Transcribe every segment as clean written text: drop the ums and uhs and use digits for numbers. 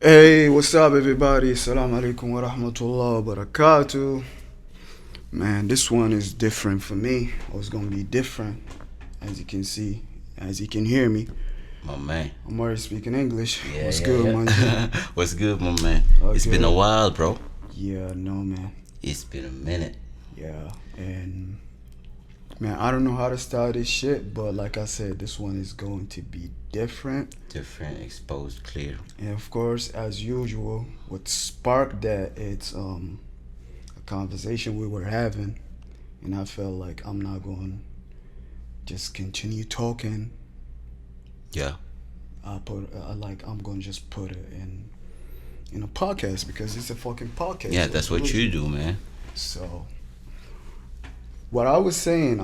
Hey, what's up, everybody? Assalamu alaikum wa rahmatullahi wa barakatuh. Man, this one is different for me. It's gonna be different, as you can see, as you can hear me. My man. I'm already speaking English. Yeah, What's yeah, good, yeah. man? G? What's good, my man? It's Okay. been a while, bro. Yeah, no, man. It's been a minute. Yeah, and man, I don't know how to start this shit, but like I said, this one is going to be different. Different, exposed, clear. And of course, as usual, what sparked that it's a conversation we were having, and I felt like I'm not going to just continue talking. Yeah. I'm going to just put it in a podcast because it's a fucking podcast. Yeah, that's what you do, man. So, what I was saying,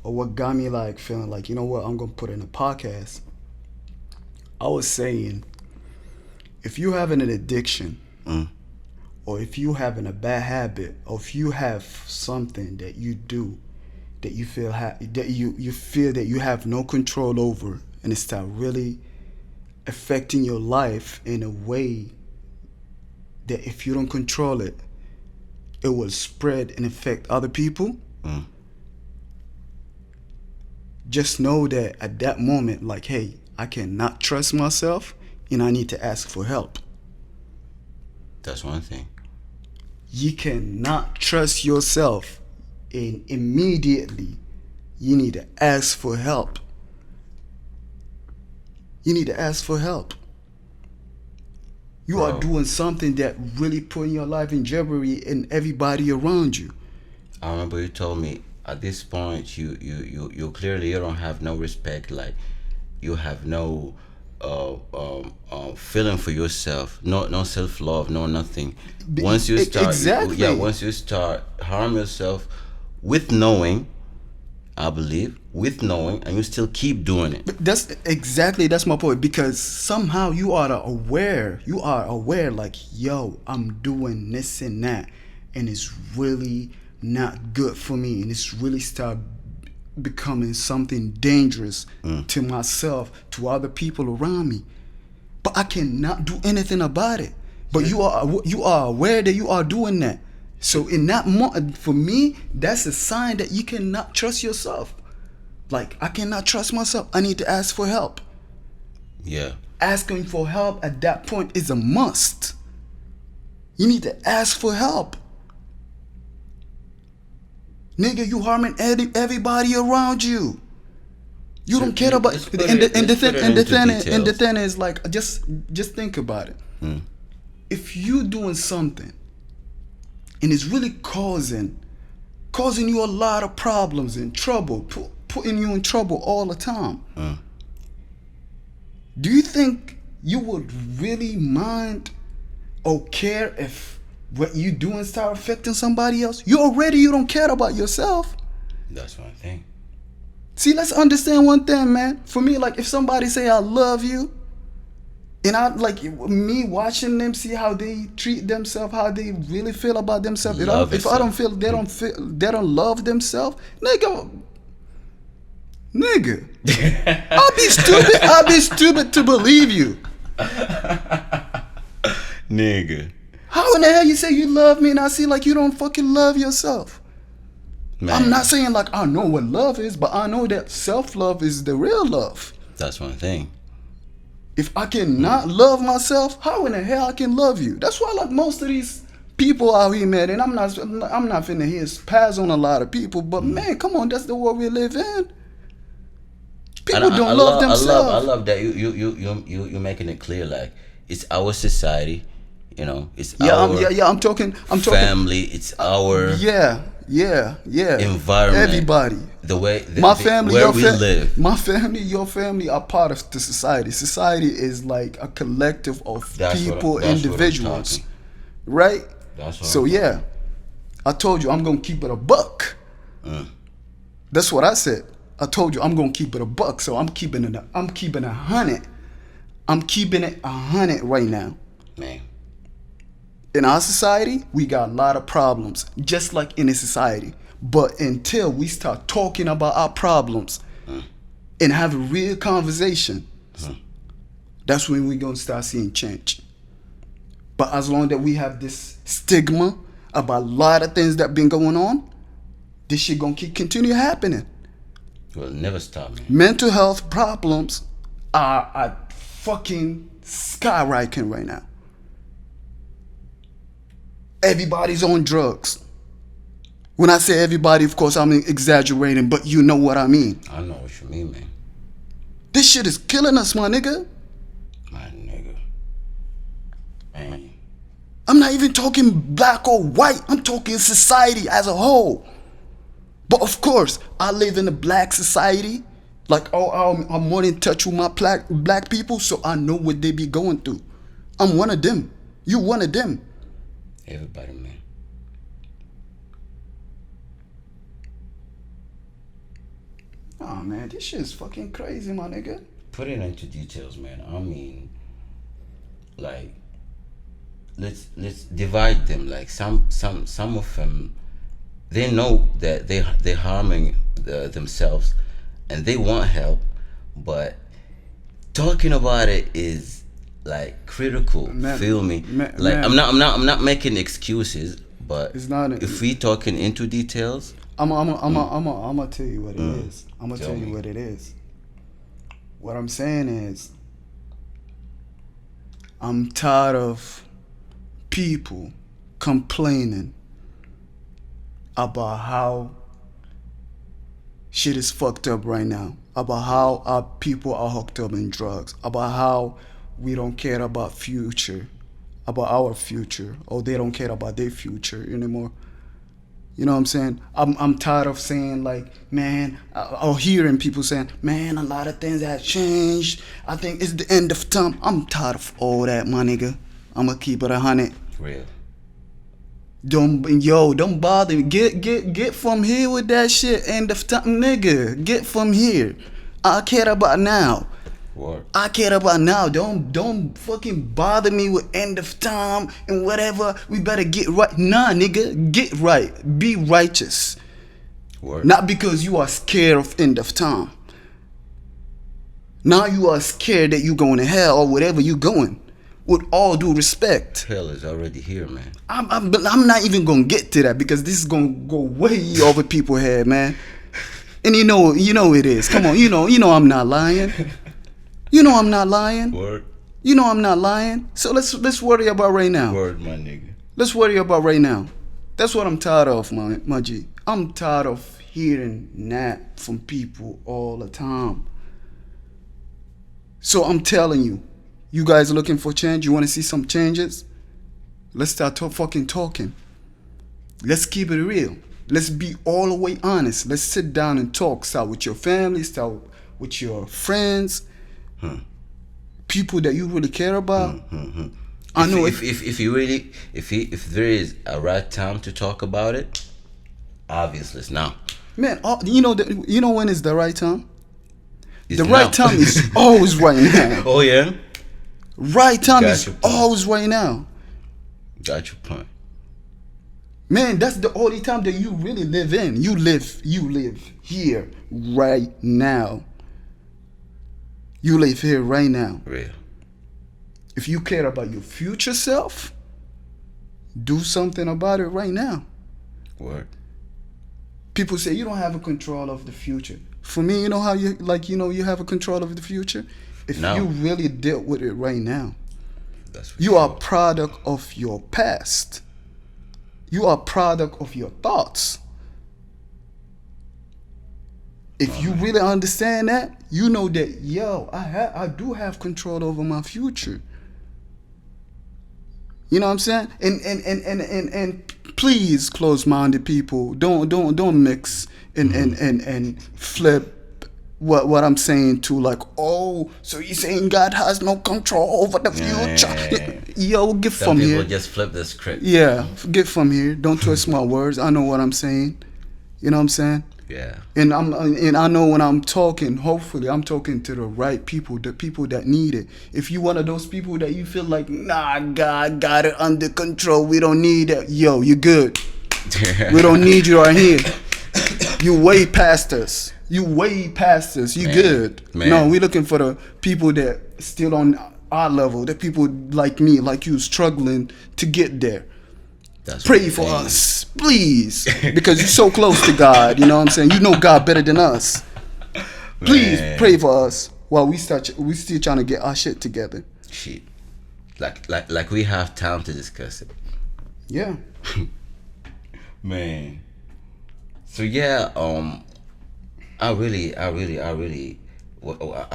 or what got me like feeling like, you know what, I'm gonna put in a podcast. I was saying, if you having an addiction, or if you having a bad habit, or if you have something that you do that you feel that you feel that you have no control over, and it start really affecting your life in a way that if you don't control it, it will spread and affect other people. Just know that at that moment, like, hey, I cannot trust myself and I need to ask for help. That's one thing. You cannot trust yourself, and immediately you need to ask for help. You need to ask for help. You are doing something that really putting your life in jeopardy and everybody around you. I remember you told me at this point you clearly you don't have no respect, like you have no feeling for yourself, no self love, no nothing. Once you start Exactly. once you start harm yourself with knowing, I believe, with knowing, and you still keep doing it. That's my point, because somehow you are aware, like, yo, I'm doing this and that, and it's really not good for me, and it's really start becoming something dangerous to myself, to other people around me, but I cannot do anything about it. But you are aware that you are doing that. So in that moment, for me, that's a sign that you cannot trust yourself. Like, I cannot trust myself. I need to ask for help. Yeah. Asking for help at that point is a must. You need to ask for help. Nigga, you harming everybody around you. You don't care about it. And the thing is, like, just think about it. If you doing something and it's really causing you a lot of problems and trouble, putting you in trouble all the time, do you think you would really mind or care if what you doing start affecting somebody else? You don't care about yourself. That's one thing. See, let's understand one thing, man. For me, like, if somebody say I love you, and I like me watching them, see how they treat themselves, how they really feel about themselves. If I don't feel they don't love themselves, nigga, I'll be stupid to believe you. Nigga. How in the hell you say you love me and I see like you don't fucking love yourself? Man. I'm not saying like I know what love is, but I know that self-love is the real love. That's one thing. If I cannot love myself, how in the hell I can love you? That's why, like, most of these people out here, man, and I'm not finna hear pass on a lot of people, but man, come on, that's the world we live in. People don't love themselves. I love that you making it clear, like, it's our society, you know, it's our I'm talking family, it's our environment, everybody. The way my family, where we live. My family, your family are part of the society. Society is like a collective of people, individuals, right? So yeah, I told you I'm gonna keep it a buck. That's what I said. I told you I'm gonna keep it a buck. So I'm keeping it 100. I'm keeping it 100 right now. Man. In our society, we got a lot of problems, just like in a society. But until we start talking about our problems and have a real conversation, That's when we're gonna start seeing change. But as long that we have this stigma about a lot of things that been going on, this shit gonna continue happening. Will never stop, man. Mental health problems are at fucking skyrocketing right now. Everybody's on drugs. When I say everybody, of course, I'm exaggerating, but you know what I mean. I know what you mean, man. This shit is killing us, my nigga. My nigga. Man. I'm not even talking black or white. I'm talking society as a whole. But of course, I live in a black society. Like, I'm more in touch with my black people, so I know what they be going through. I'm one of them. You one of them. Everybody, man. Oh man, this shit is fucking crazy, my nigga. Put it into details, man. I mean, like, let's divide them. Like some of them, they know that they're harming themselves, and they want help, but talking about it is like critical. Man, feel me? man, Like man. I'm not making excuses, but It's not. if we talking into details, I'm gonna tell you what it is. I'm gonna Tell tell you me. what it is. What I'm saying is, I'm tired of people complaining about how shit is fucked up right now, about how our people are hooked up in drugs, about how we don't care about future, about our future, or they don't care about their future anymore. You know what I'm saying? I'm tired of saying like, man, or hearing people saying, man, a lot of things have changed. I think it's the end of time. I'm tired of all that, my nigga. I'ma keep it 100. real. Don't bother me. Get from here with that shit. End of time, nigga. Get from here. I care about now. Word. I care about now. Don't fucking bother me with end of time and whatever. We better get right. Nah, nigga, get right. Be righteous. Word. Not because you are scared of end of time. Now you are scared that you going to hell or whatever you going. With all due respect, Hell is already here, man. I'm not even gonna get to that because this is gonna go way over people's head, man. And you know it is. Come on, you know I'm not lying. You know I'm not lying. Word. You know I'm not lying. So let's worry about right now. Word, my nigga. Let's worry about right now. That's what I'm tired of, my G. I'm tired of hearing that from people all the time. So I'm telling you, you guys are looking for change? You want to see some changes? Let's start fucking talking. Let's keep it real. Let's be all the way honest. Let's sit down and talk. Start with your family. Start with your friends. People that you really care about. I know If you really if there is a right time to talk about it, obviously it's now. man. You know when is the right time? It's The now. right time is always right now. Oh yeah. Right time Got is your point. always right now. Got your point. Man, that's the only time that you really live in. You live here right now. You live here right now. Real. If you care about your future self, do something about it right now. Word. People say you don't have a control of the future. For me, you know how you have a control of the future? If No. you really dealt with it right now. That's for You sure. are product of your past. You are product of your thoughts. If you really understand that, you know that I do have control over my future. You know what I'm saying? And please, close-minded people, don't mix and flip what I'm saying to like, oh, so you're saying God has no control over the future? Yo, get Some from people here. just flip the script. Yeah, get from here. Don't twist my words. I know what I'm saying. You know what I'm saying? Yeah. And I know when I'm talking, hopefully I'm talking to the right people, the people that need it. If you one of those people that you feel like, nah, God got it under control, we don't need it. Yo, you good. We don't need you right here. You way past us. You way past us. You Man, good. man. No, we looking for the people that still on our level, the people like me, like you, struggling to get there. That's Pray what for I'm saying. us, please, because you're so close to God. You know what I'm saying? You know God better than us. Please Man. pray for us while we still trying to get our shit together. Shit. Like we have time to discuss it. Yeah. Man. So yeah, I really I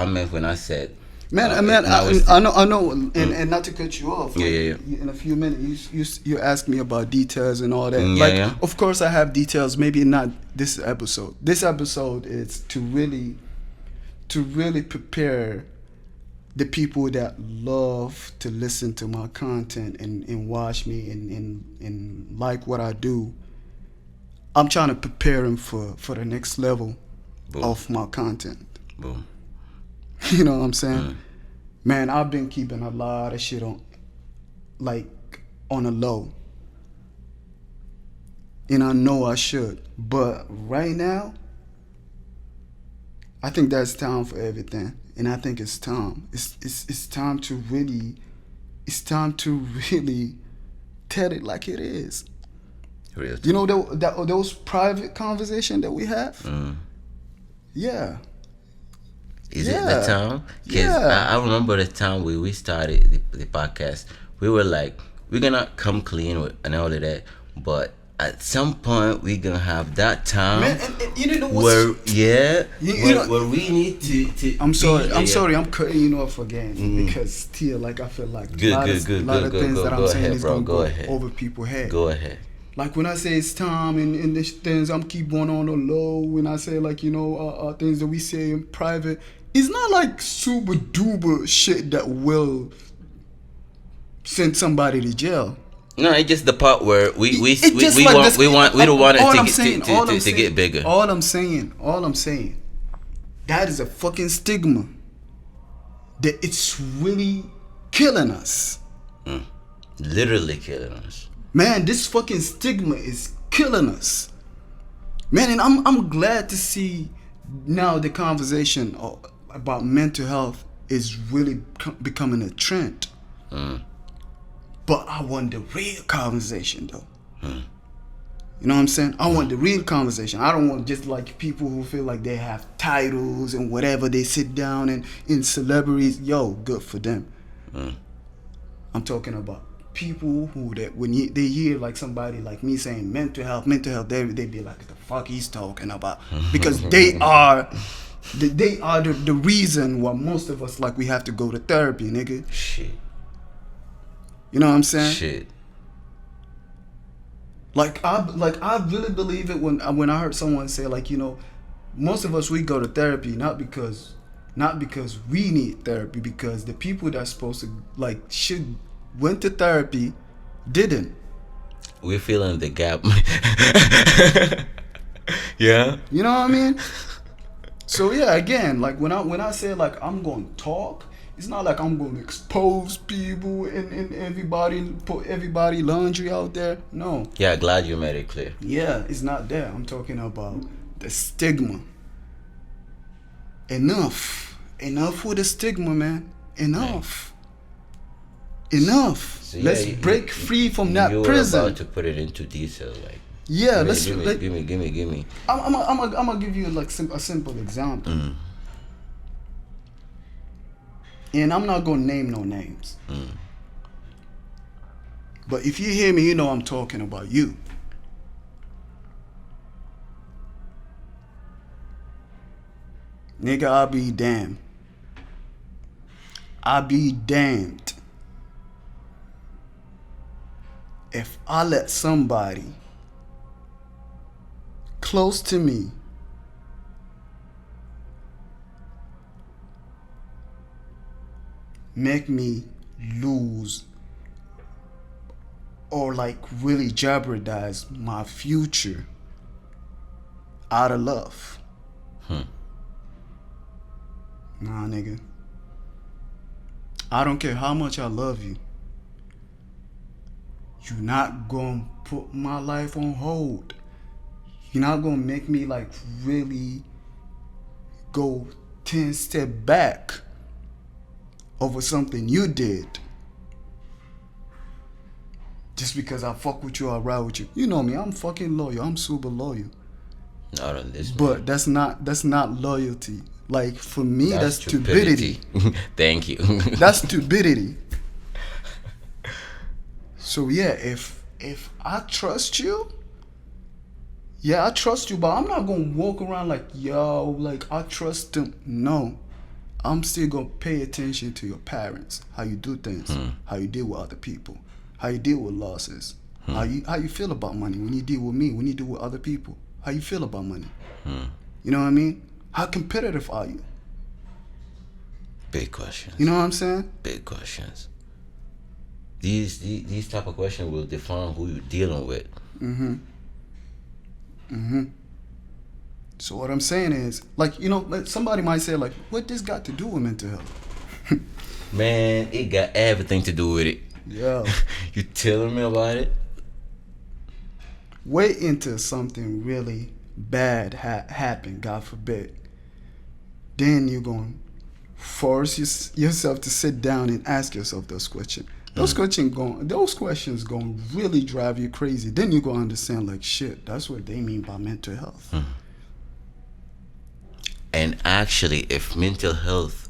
meant when I said Man, and I was I know, and not to cut you off. Like, Yeah. In a few minutes, you ask me about details and all that. Yeah. Of course, I have details. Maybe not this episode. This episode is to really prepare the people that love to listen to my content and watch me and like what I do. I'm trying to prepare them for the next level Boom. of my content. Boom. You know what I'm saying? Man, I've been keeping a lot of shit on a low. And I know I should. But right now, I think that's time for everything. And I think it's time. It's time to really tell it like it is. Real You know those private conversations that we have? Yeah. Is it the time? Because Yeah. I remember the time we started the podcast. We were like, we're gonna come clean with and all of that, but at some point we're gonna have that time. Man, and you know what's, where know, we need to I'm sorry. be- I'm sorry. I'm cutting you off again because still, like, I feel like a lot of things that I'm saying is bro. gonna Go go ahead. over people's head. Go ahead. Like when I say it's time and these things, I'm keep going on the low. When I say like things that we say in private, it's not like super duper shit that will send somebody to jail. No, it's just the part where we It's just like this- don't want all I'm it saying- to get bigger. All I'm saying, that is a fucking stigma that it's really killing us. Literally killing us. Man, this fucking stigma is killing us. Man, and I'm glad to see now the conversation about mental health is really becoming a trend. But I want the real conversation though. You know what I'm saying? I want the real conversation. I don't want just like people who feel like they have titles and whatever. They sit down and in celebrities. Yo, good for them. I'm talking about people who that when they hear like somebody like me saying mental health, they be like, the fuck he's talking about, because they are the reason why most of us like we have to go to therapy, nigga. Shit. You know what I'm saying? Shit. Like I really believe it when I heard someone say like, most of us we go to therapy not because we need therapy, because the people that's supposed to should went to therapy didn't. We're feeling the gap. Yeah. You know what I mean? So yeah, again, like when I say like I'm going to talk, it's not like I'm going to expose people and everybody, put everybody laundry out there. No. Yeah, glad you made it clear. Yeah, it's not there. I'm talking about the stigma. Enough with the stigma, man. Enough. So let's break free from that prison. You're about to put it into detail, like. Yeah, give me. I'm gonna give you like a simple example. And I'm not gonna name no names. But if you hear me, you know I'm talking about you. Nigga, I'll be damned. I'll be damned if I let somebody close to me make me lose or like really jeopardize my future out of love. Nah, nigga. I don't care how much I love you. You're not gonna put my life on hold. You're not gonna make me like really go 10 steps back over something you did. Just because I fuck with you, I ride with you. You know me, I'm fucking loyal. I'm super loyal. Not on this. But that's not loyalty. Like for me, that's stupidity. stupidity. Thank you. That's stupidity. So yeah, if I trust you, yeah, I trust you, but I'm not gonna walk around like, yo, like I trust them. No. I'm still gonna pay attention to your parents, how you do things, how you deal with other people, how you deal with losses, how you feel about money when you deal with me, when you deal with other people, how you feel about money. You know what I mean? How competitive are you? Big questions. You know what I'm saying? Big questions. These type of questions will define who you're dealing with. So what I'm saying is, like, you know, like somebody might say, like, what this got to do with mental health? Man, it got everything to do with it. Yeah. You telling me about it? Wait until something really bad happen, God forbid. Then you're going to force yourself to sit down and ask yourself those questions. Those questions going to really drive you crazy. Then you're going to understand, like, shit, that's what they mean by mental health. And actually, if mental health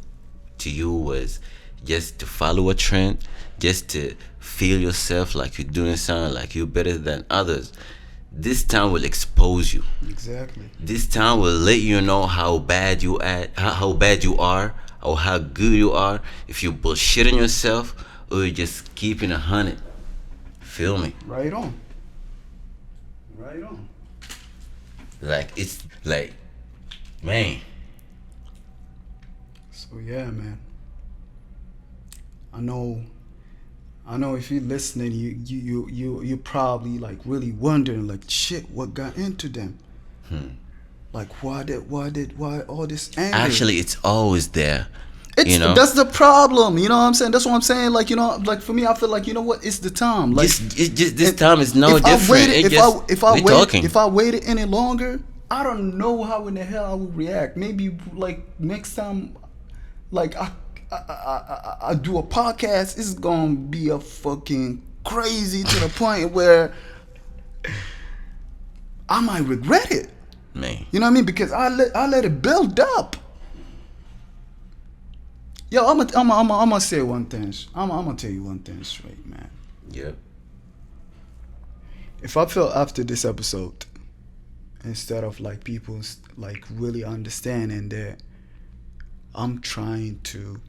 to you was just to follow a trend, just to feel yourself like you're doing something, like you're better than others, this time will expose you. Exactly. This time will let you know how bad you how bad you are, or how good you are. If you bullshitting yourself, or you're just keeping 100. Feel me? Right on. Right on. Like it's like, man. So yeah, man. I know if you're listening, you're probably like really wondering, like, shit, what got into them? Like why all this anger? Actually, it's always there. That's the problem. You know what I'm saying? That's what I'm saying. Like, you know, like for me, I feel like, you know what? It's the time. Like, this time is no different. If I waited any longer, I don't know how in the hell I would react. Maybe like next time, like I do a podcast, it's gonna be a fucking crazy to the point where I might regret it. Man, you know what I mean? Because I let it build up. Yo, I'm gonna say one thing. I'm gonna tell you one thing straight, man. Yep. If I feel after this episode, instead of like people like really understanding that I'm trying to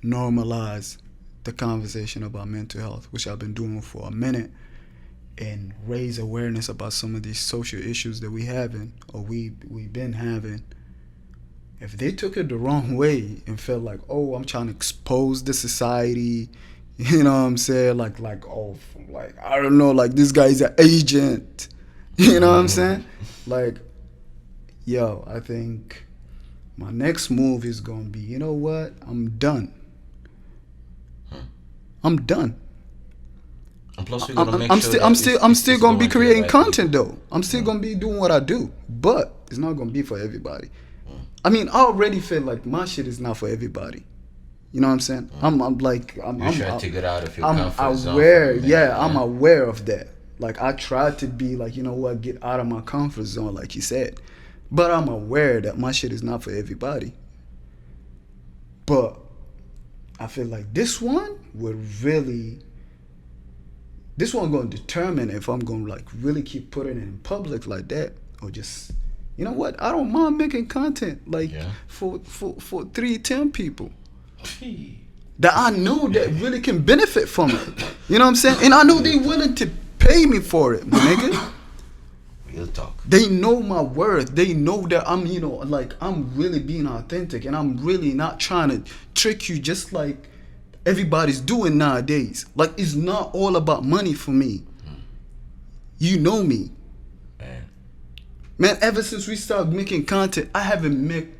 normalize the conversation about mental health, which I've been doing for a minute, and raise awareness about some of these social issues that we've been having. If they took it the wrong way and felt like, oh, I'm trying to expose the society, you know what I'm saying? Like, oh, like, I don't know, like this guy's an agent. You know what I'm saying? Like, yo, I think my next move is gonna be, you know what? I'm done. I'm done. And plus, I'm still gonna be creating content though. I'm still gonna be doing what I do, but it's not gonna be for everybody. I mean, I already feel like my shit is not for everybody. You know what I'm saying? I'm trying to get out of your comfort zone. I'm aware of that. Like, I tried to be like, you know what, get out of my comfort zone, like you said. But I'm aware that my shit is not for everybody. But I feel like this one going to determine if I'm going to like really keep putting it in public like that, or just, you know what, I don't mind making content like for 310 people that I know that really can benefit from it. You know what I'm saying? And I know they willing to pay me for it, my nigga. Real talk. They know my worth. They know that I'm, you know, like I'm really being authentic, and I'm really not trying to trick you just like everybody's doing nowadays. Like, it's not all about money for me. You know me. Man, ever since we started making content, I haven't made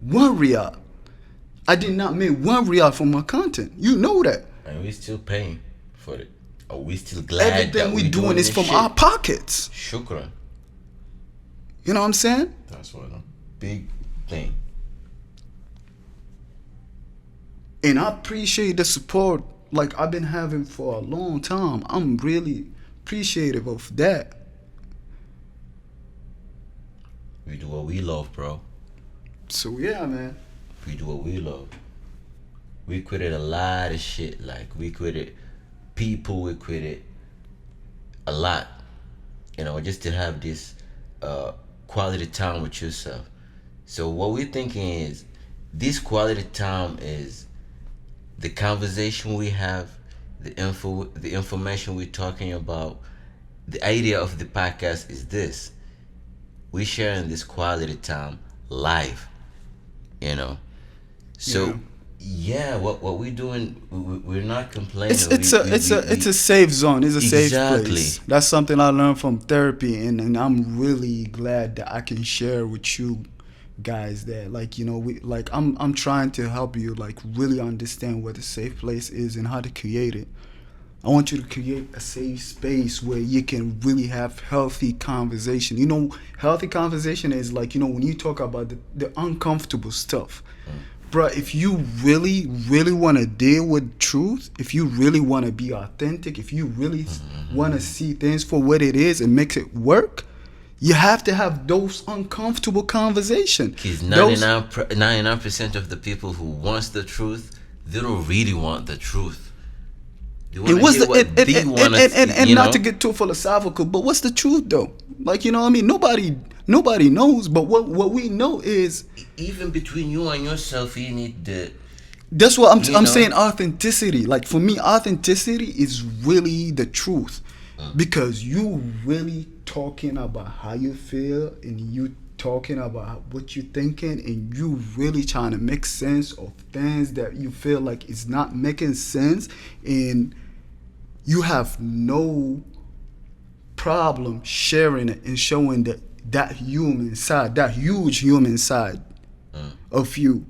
one real. I did not make one real from my content. You know that. And we still paying for it. Are we still glad everything we doing is from our pockets? Shukran. You know what I'm saying? That's what a big thing. And I appreciate the support like I've been having for a long time. I'm really appreciative of that. We do what we love, bro. So yeah, man. We do what we love. We quitted a lot of shit. Like we quitted people. We quitted a lot. Just to have this quality time with yourself. So what we're thinking is, this quality time is the conversation we have, the information we're talking about. The idea of the podcast is this: we sharing this quality time live. You know, so yeah, what we're doing, we're not complaining. It's a safe zone. It's a safe Exactly. place. That's something I learned from therapy, and I'm really glad that I can share with you guys that, like, we like I'm trying to help you like really understand what a safe place is and how to create it. I want you to create a safe space where you can really have healthy conversation. Healthy conversation is like, when you talk about the uncomfortable stuff. Bruh, if you really, really want to deal with truth, if you really want to be authentic, if you really want to see things for what it is and make it work, you have to have those uncomfortable conversations. Because 99% of the people who wants the truth, they don't really want the truth. And not to get too philosophical, but what's the truth though? Like, what I mean? Nobody knows, but what we know is, even between you and yourself, you need the. That's what I'm saying. Authenticity. Like for me, authenticity is really the truth, because you really talking about how you feel, and you talking about what you're thinking, and you really trying to make sense of things that you feel like is not making sense, and you have no problem sharing it and showing that human side, that huge human side of you,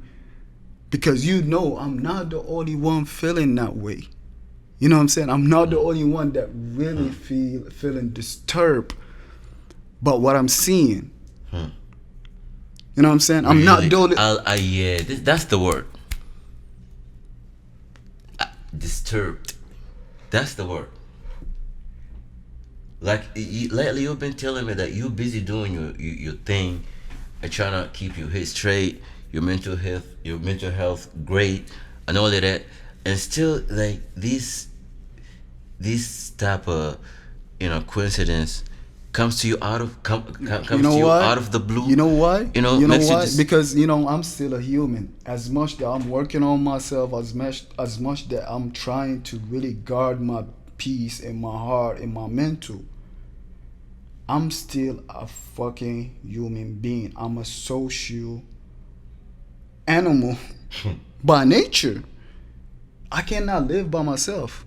because I'm not the only one feeling that way. You know what I'm saying? I'm not the only one that really feeling disturbed by what I'm seeing. You know what I'm saying? I'm not the only. Yeah, that's the word. Disturbed. That's the word. Like lately, you've been telling me that you're busy doing your thing and trying to keep your head straight, your mental health great, and all of that, and still like this type of coincidence comes to you out of out of the blue. You know why? You know why? Because I'm still a human. As much that I'm working on myself, as much that I'm trying to really guard my peace and my heart and my mental, I'm still a fucking human being. I'm a social animal by nature. I cannot live by myself.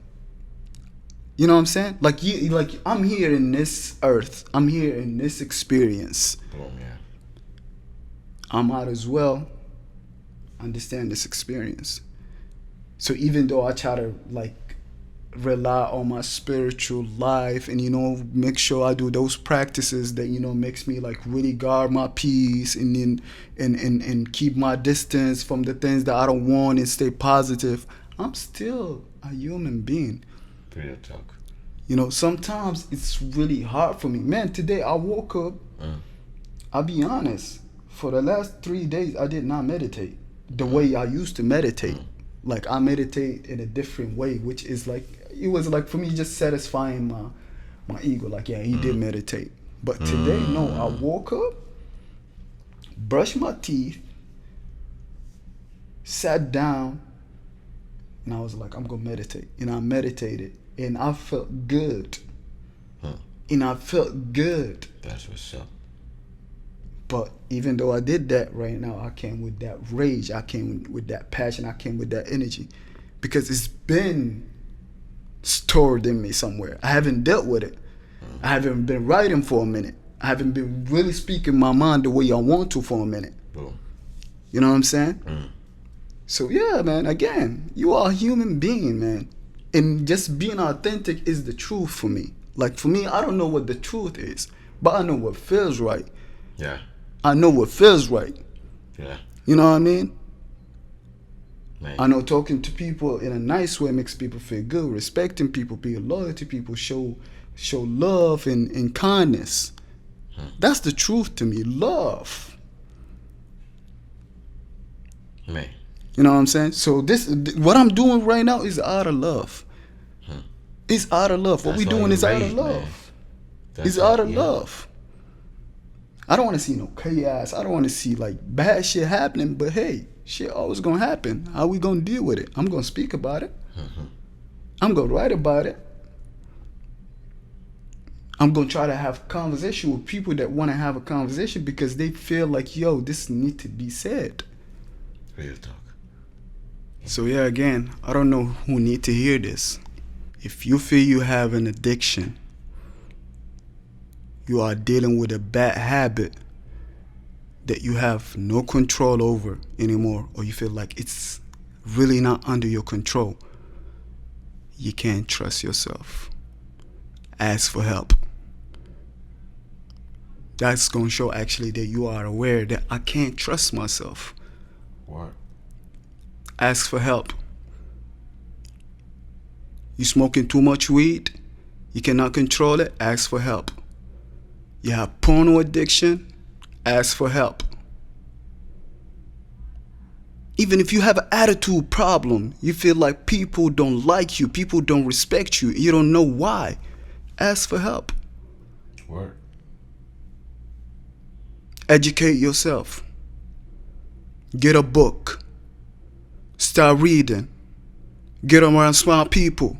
You know what I'm saying? Like I'm here in this earth. I'm here in this experience. Yeah. I might as well understand this experience. So even though I try to like rely on my spiritual life and make sure I do those practices that makes me like really guard my peace and and keep my distance from the things that I don't want and stay positive, I'm still a human being. Real talk. Sometimes it's really hard for me. Man, today I woke up, I'll be honest, for the last 3 days I did not meditate the way I used to meditate. Like I meditate in a different way, which is like, it was like for me just satisfying my ego. Like, yeah, he did meditate. But today, no, I woke up, brushed my teeth, sat down, and I was like, I'm gonna meditate. And I meditated, and I felt good. And I felt good. That's what's up. But even though I did that, right now I came with that rage, I came with that passion, I came with that energy, because it's been stored in me somewhere. I haven't dealt with it. I haven't been writing for a minute. I haven't been really speaking my mind the way I want to for a minute. You know what I'm saying? So yeah, man, again, you are a human being, man. And just being authentic is the truth for me. Like for me, I don't know what the truth is, but I know what feels right. Yeah. I know what feels right. Yeah. You know what I mean? Man. I know talking to people in a nice way makes people feel good. Respecting people, being loyal to people, show love and kindness. That's the truth to me. Love. Man. You know what I'm saying? So what I'm doing right now is out of love. It's out of love. What we doing is out of love. It's out of love. I don't want to see no chaos. I don't want to see like bad shit happening. But hey, shit always gonna happen. How we gonna deal with it? I'm gonna speak about it. I'm gonna write about it. I'm gonna try to have a conversation with people that want to have a conversation because they feel like, yo, this need to be said. Real talk. So yeah, again, I don't know who need to hear this. If you feel you have an addiction, you are dealing with a bad habit that you have no control over anymore, or you feel like it's really not under your control, you can't trust yourself. Ask for help. That's going to show actually that you are aware that I can't trust myself. What? Ask for help. You smoking too much weed, you cannot control it, ask for help. You have porno addiction, ask for help. Even if you have an attitude problem, you feel like people don't like you, people don't respect you, you don't know why, ask for help. What? Educate yourself. Get a book. Start reading. Get around smart people.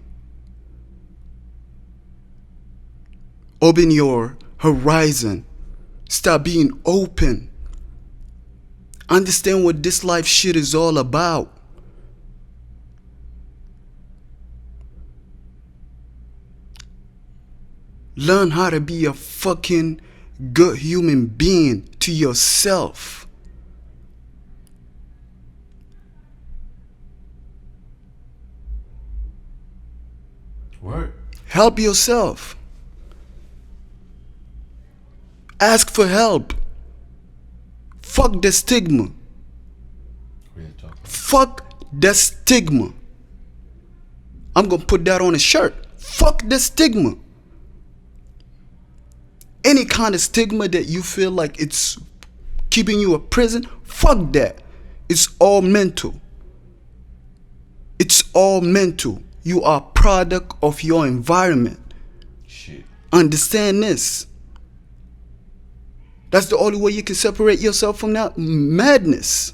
Open your horizon. Start being open. Understand what this life shit is all about. Learn how to be a fucking good human being to yourself. What? Help yourself. Ask for help. Fuck the stigma. Real talk. Fuck the stigma. I'm gonna put that on a shirt. Fuck the stigma. Any kind of stigma that you feel like it's keeping you in prison, fuck that. It's all mental. It's all mental. You are a product of your environment. Shit. Understand this. That's the only way you can separate yourself from that madness.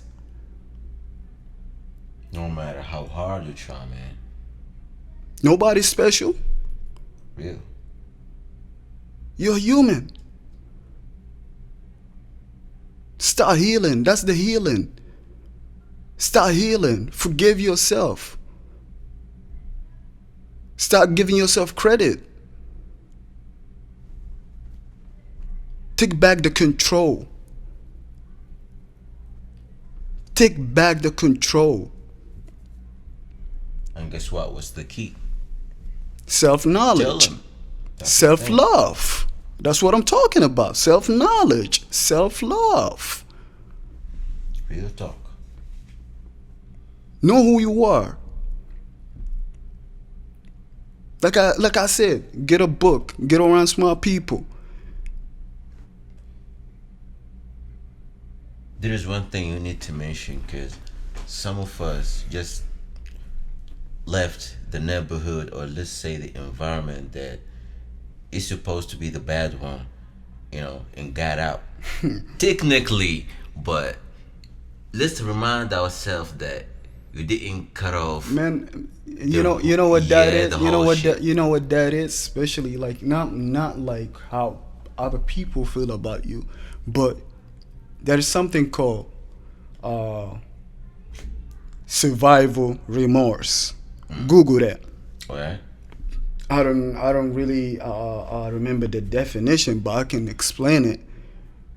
No matter how hard you try, man. Nobody's special. Real. You're human. Start healing. That's the healing. Start healing. Forgive yourself. Start giving yourself credit. Take back the control. Take back the control. And guess what? What's the key? Self-knowledge. Tell 'em. That's the Self-love. That's what I'm talking about. Self-knowledge. Self-love. thing. Real talk. Know who you are. Like I said, get a book. Get around smart people. There is one thing you need to mention, because some of us just left the neighborhood, or let's say the environment that is supposed to be the bad one, and got out. Technically, but let's remind ourselves that we didn't cut off. Man, you know what that is. the You know whole what shit. that. You know what that is. Especially like not like how other people feel about you, but there is something called survival remorse. Google that. Alright? I don't really remember the definition, but I can explain it.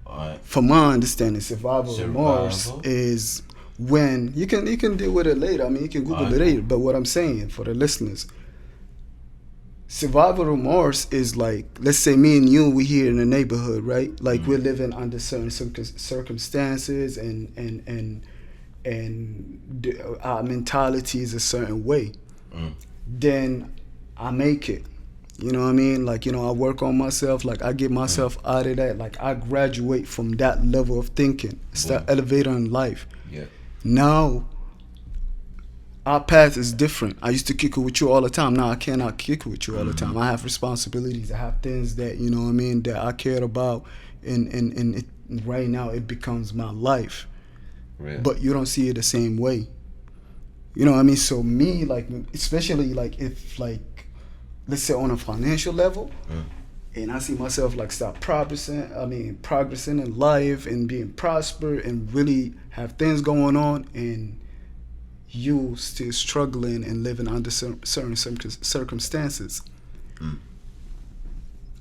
Alright. From my understanding, survival remorse Survival. is when you can deal with it later. I mean, you can Google it Alright. later. But what I'm saying for the listeners, survival remorse is like, let's say me and you, we here in the neighborhood, right? Like we're living under certain circumstances, and and our mentality is a certain way, Mm. then I make it. You know what I mean? Like, I work on myself. Like, I get myself out of that. Like, I graduate from that level of thinking. It's that elevator in life. Yeah. Now, our path is different. I used to kick it with you all the time. Now I cannot kick it with you all the time. I have responsibilities. I have things that, you know what I mean, that I cared about. And it, right now, it becomes my life. Real. But you don't see it the same way. You know what I mean? So me, like, especially, like, if, like, let's say on a financial level, and I see myself like start progressing in life and being prosper and really have things going on, and you still struggling and living under certain circumstances,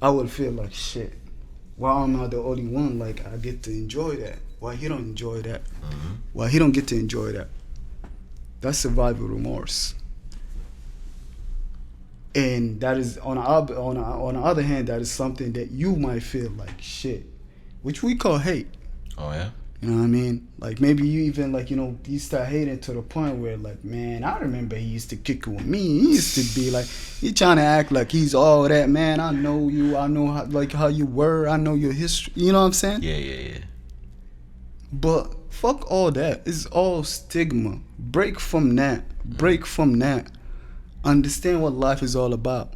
I would feel like shit. Why am I the only one? Like, I get to enjoy that. Why he don't enjoy that? Why he don't get to enjoy that? That's survival remorse. And that is on the other hand, that is something that you might feel like shit, which we call hate. Oh yeah. You know what I mean? Like, maybe you even, like, you start hating to the point where, like, man, I remember he used to kick it with me. He used to be like, he trying to act like he's all that, man. I know you. I know how you were. I know your history. You know what I'm saying? Yeah. But fuck all that. It's all stigma. Break from that. Break from that. Understand what life is all about.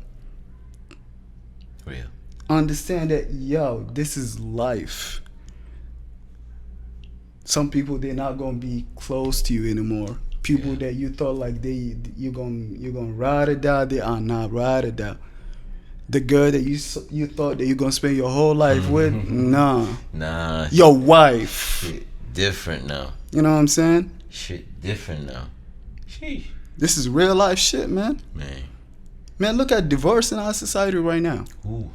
Real. Understand that, yo, this is life. Some people, they're not gonna be close to you anymore. People that you thought like you're gonna ride or die, they are not ride or die. The girl that you thought that you're gonna spend your whole life with, Nah. Your wife. Shit different now. You know what I'm saying? Shit different now. Sheesh. This is real life shit, man. Man, look at divorce in our society right now. Ooh.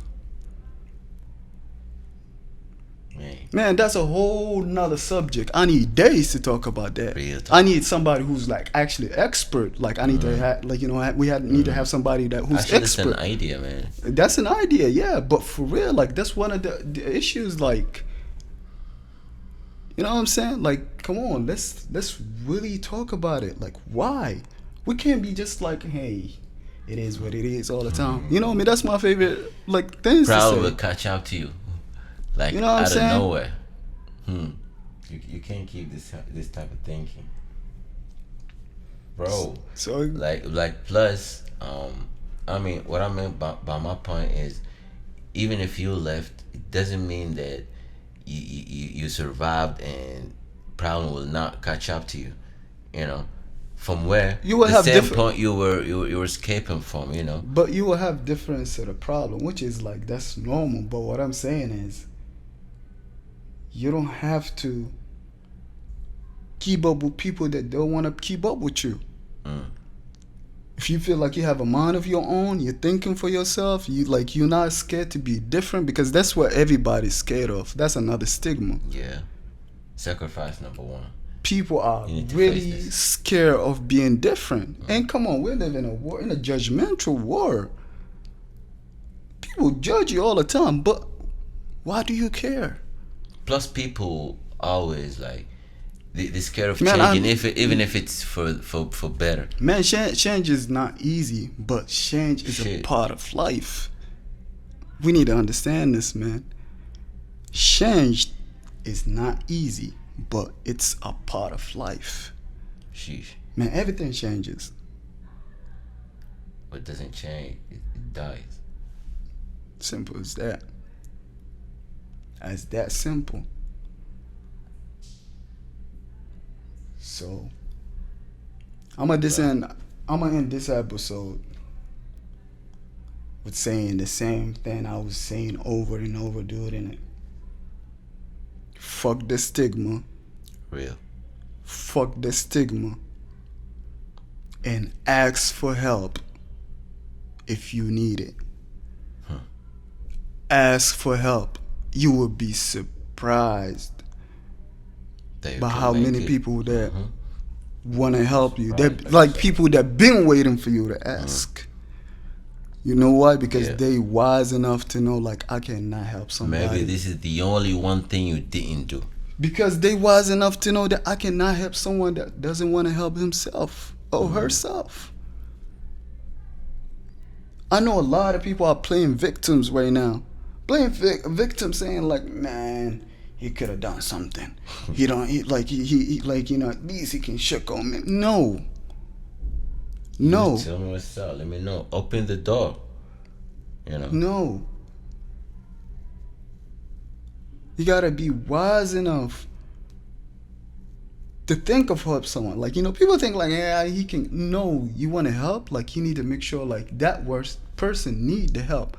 Man, that's a whole nother subject. I need days to talk about that. Real talk. I need somebody who's like actually expert. Like, I need to have, like, need to have somebody who's Actually, expert. that's an idea, man. That's an idea, yeah. But for real, like, that's one of the issues. Like, you know what I'm saying? Like, come on, let's really talk about it. Like, why? We can't be just like, hey, it is what it is all the time. You know what I mean? That's my favorite, like, things Probably to say. will catch up to you, like, You know what I'm out saying? of nowhere. You can't keep this type of thinking, bro. So, like plus, I mean, what I meant by my point is, even if you left, it doesn't mean that you survived and problem will not catch up to you. You know, from where you will the have same different point you were escaping from. You know, but you will have different set of problem, which is like, that's normal. But what I'm saying is, you don't have to keep up with people that don't want to keep up with you. If you feel like you have a mind of your own, you're thinking for yourself, you're not scared to be different, because that's what everybody's scared of. That's another stigma. yeah. Sacrifice number one. People are You need to really face this. scared of being different. And come on, we live in a war, in a judgmental war. People judge you all the time, but why do you care? Plus, people always like they scared of Man, changing, even if it's for better. Man, change is not easy, but change is a Shit. part of life. We need to understand this, man. Change is not easy, but it's a part of life. Sheesh. Man, everything changes. But it doesn't change. It dies. Simple as that. As that simple. So, I'm gonna end this episode with saying the same thing I was saying over and over, dude. And fuck the stigma. Real. Fuck the stigma. And ask for help if you need it. Ask for help. You will be surprised by how many people that want to help you. They're like people that been waiting for you to ask. You know why? Because they wise enough to know, like, I cannot help somebody. Maybe this is the only one thing you didn't do. Because they wise enough to know that I cannot help someone that doesn't want to help himself or herself. I know a lot of people are playing victims right now. Playing victims, saying like, man, he could have done something. He don't he, like he like at least he can shook on me. No. No. You tell me what's up. Let me know. Open the door. No. You gotta be wise enough to think of help someone. Like, people think like, yeah, he can. No, you want to help? Like, you need to make sure like that worst person need the help.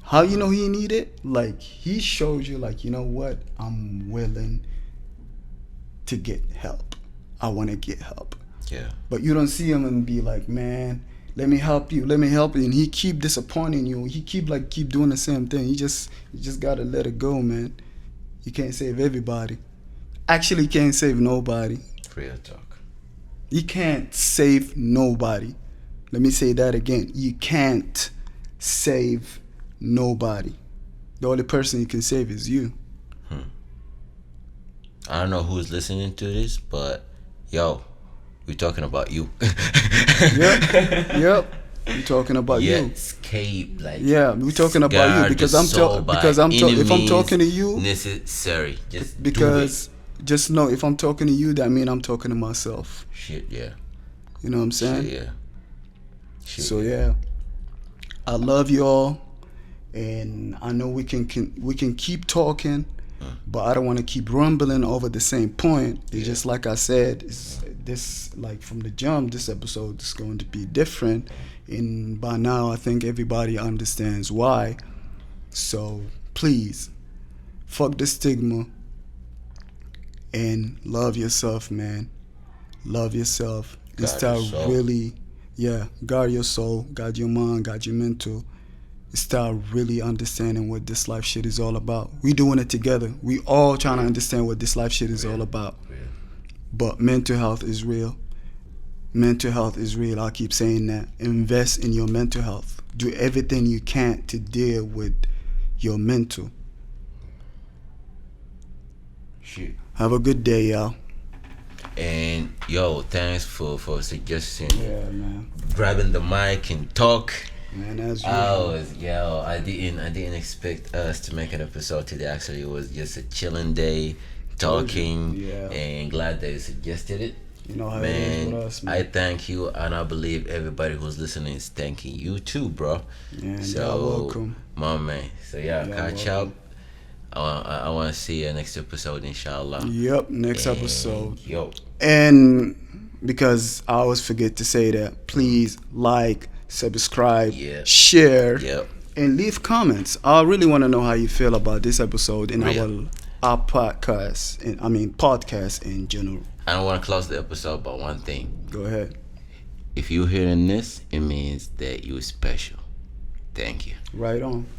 How you know he need it? Like, he showed you like, you know what? I'm willing to get help. I want to get help. Yeah. But you don't see him and be like, man, let me help you, and he keep disappointing you. He keep doing the same thing. You just gotta let it go, man. You can't save everybody. Actually, can't save nobody. Real talk. You can't save nobody. Let me say that again. You can't save nobody. The only person you can save is you. I don't know who's listening to this, but yo, we're talking about you. Yep. We're talking about you. Escape, like, yeah, we're talking about you because if I'm talking to you, necessary. Because just know, if I'm talking to you, that means I'm talking to myself. Shit, yeah. You know what I'm saying? Shit, yeah. Shit, So yeah, I love you all, and I know we can keep talking, but I don't want to keep rumbling over the same point. It's just like I said, this like from the jump, this episode is going to be different, and by now I think everybody understands why. So please, fuck the stigma and love yourself, man. Love yourself and start really, guard your soul, guard your mind, guard your mental. Start really understanding what this life shit is all about. We doing it together. We all trying to understand what this life shit is all about. But mental health is real. Mental health is real. I keep saying that. Invest in your mental health. Do everything you can to deal with your mental. Shit. Have a good day, y'all. And yo, thanks for suggesting. Yeah, man. Grabbing the mic and talk. Man, that's usual. I didn't expect us to make an episode today. Actually, it was just a chilling day, talking, and glad that you suggested it. You know how man, it is with us, man. I thank you, and I believe everybody who's listening is thanking you too, bro. And so, you're welcome. My man. So catch up. I want to see you next episode, inshallah. Yep, next episode. Yo. And because I always forget to say that, please like, subscribe, share, and leave comments. I really want to know how you feel about this episode and our podcast, podcast in general. I don't want to close the episode by one thing. Go ahead. If you're hearing this, it means that you're special. Thank you. Right on.